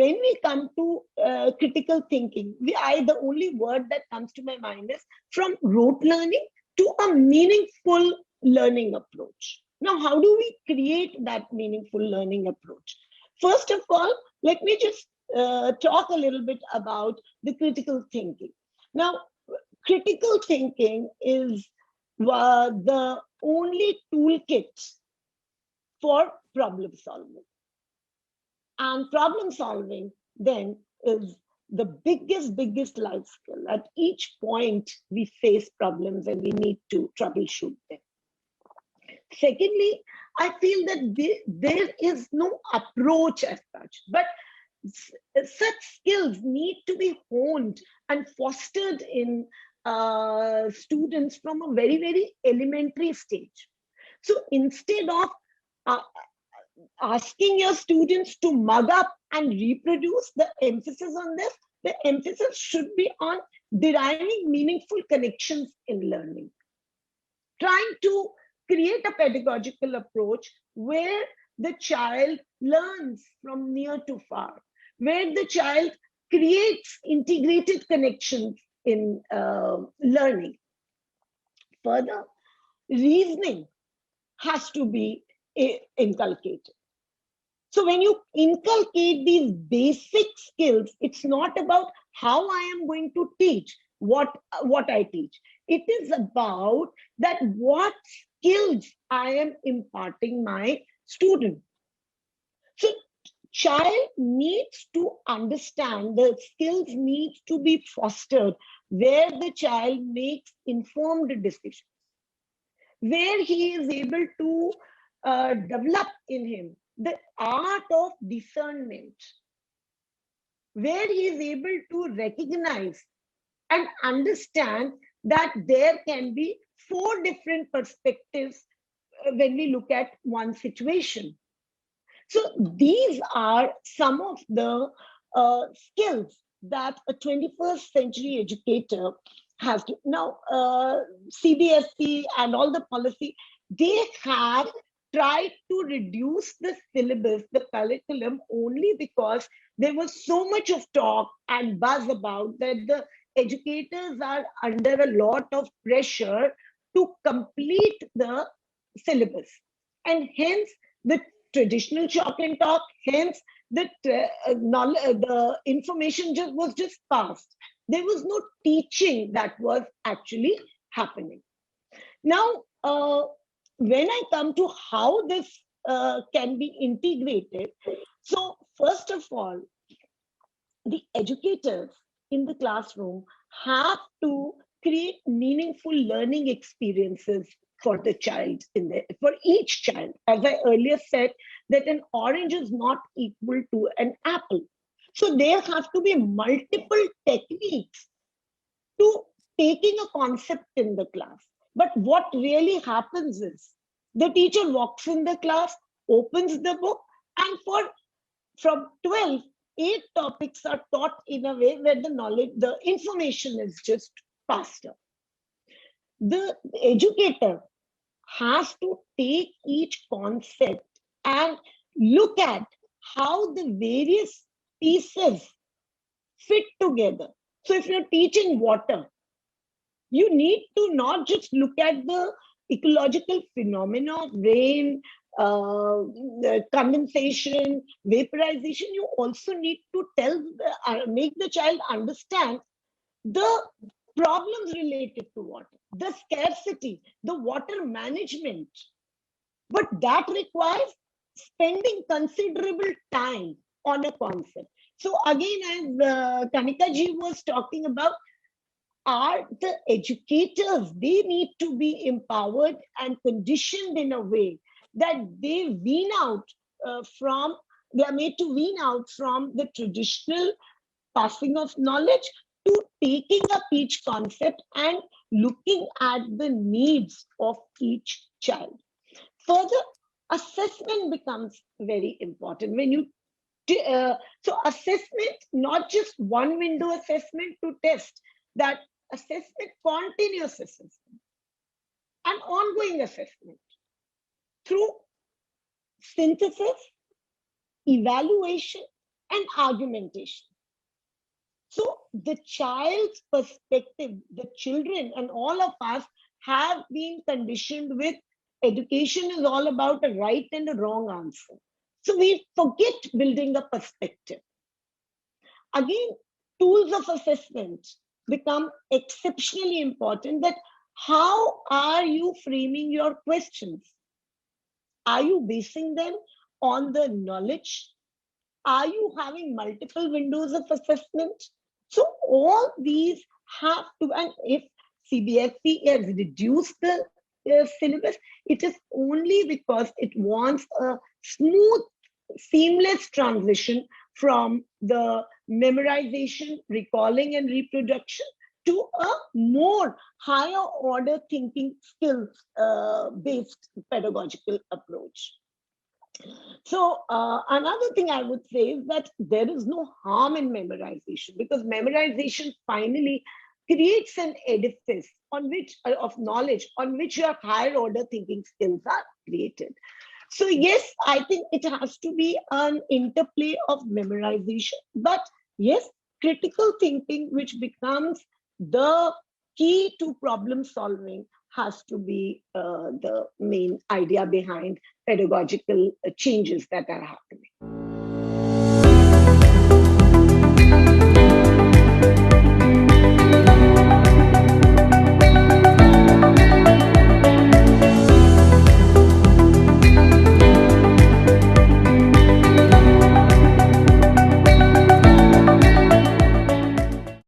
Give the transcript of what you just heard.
when we come to critical thinking, the only word that comes to my mind is from rote learning to a meaningful learning approach. Now, how do we create that meaningful learning approach? First of all, let me just talk a little bit about the critical thinking. Now, critical thinking is the only toolkit for problem solving. And problem solving then is the biggest life skill. At each point, we face problems and we need to troubleshoot them. Secondly, I feel that there is no approach as such, but such skills need to be honed and fostered in students from a very elementary stage. So instead of asking your students to mug up and reproduce, the emphasis on this, the emphasis should be on deriving meaningful connections in learning. Trying to create a pedagogical approach where the child learns from near to far, where the child creates integrated connections in learning. Further, reasoning has to be inculcated. So when you inculcate these basic skills, it's not about how I am going to teach what I teach. It is about that what skills I am imparting my student. So child needs to understand, the skills need to be fostered where the child makes informed decisions, where he is able to develop in him the art of discernment, where he is able to recognize and understand that there can be 4 different perspectives when we look at one situation. So these are some of the skills that a 21st century educator has to. Now, CBSE and all the policy, they have tried to reduce the syllabus, the curriculum, only because there was so much of talk and buzz about that the educators are under a lot of pressure to complete the syllabus. And hence, the traditional chalk and talk, hence the information was just passed. There was no teaching that was actually happening. Now, when I come to how this can be integrated, so first of all, the educators in the classroom have to create meaningful learning experiences for the child for each child. As I earlier said, that an orange is not equal to an apple. So there have to be multiple techniques to taking a concept in the class. But what really happens is the teacher walks in the class, opens the book, and from 12, 8 topics are taught in a way where the information is just faster. The educator has to take each concept and look at how the various pieces fit together. So if you're teaching water, you need to not just look at the ecological phenomena of rain, condensation, vaporization. You also need to make the child understand the problems related to water, the scarcity, the water management. But that requires spending considerable time on a concept. So again, as Kanika ji was talking about, are the educators, they need to be empowered and conditioned in a way that they are made to wean out from the traditional passing of knowledge to taking up each concept and looking at the needs of each child. Further, assessment becomes very important. When you so assessment, not just one window assessment to test, that assessment, continuous assessment, and ongoing assessment through synthesis, evaluation, and and argumentation. So the child's perspective, the children and all of us have been conditioned with education is all about a right and a wrong answer. So we forget building a perspective. Again, tools of assessment become exceptionally important. That how are you framing your questions? Are you basing them on the knowledge? Are you having multiple windows of assessment? So all these have to, and if CBSE has reduced the syllabus, it is only because it wants a smooth, seamless transition from the memorization, recalling, and reproduction to a more higher order thinking skills based pedagogical approach. So another thing I would say is that there is no harm in memorization, because memorization finally creates an edifice on which of knowledge on which your higher order thinking skills are created. So yes, I think it has to be an interplay of memorization, but yes, critical thinking, which becomes the key to problem solving, has to be the main idea behind pedagogical changes that are happening.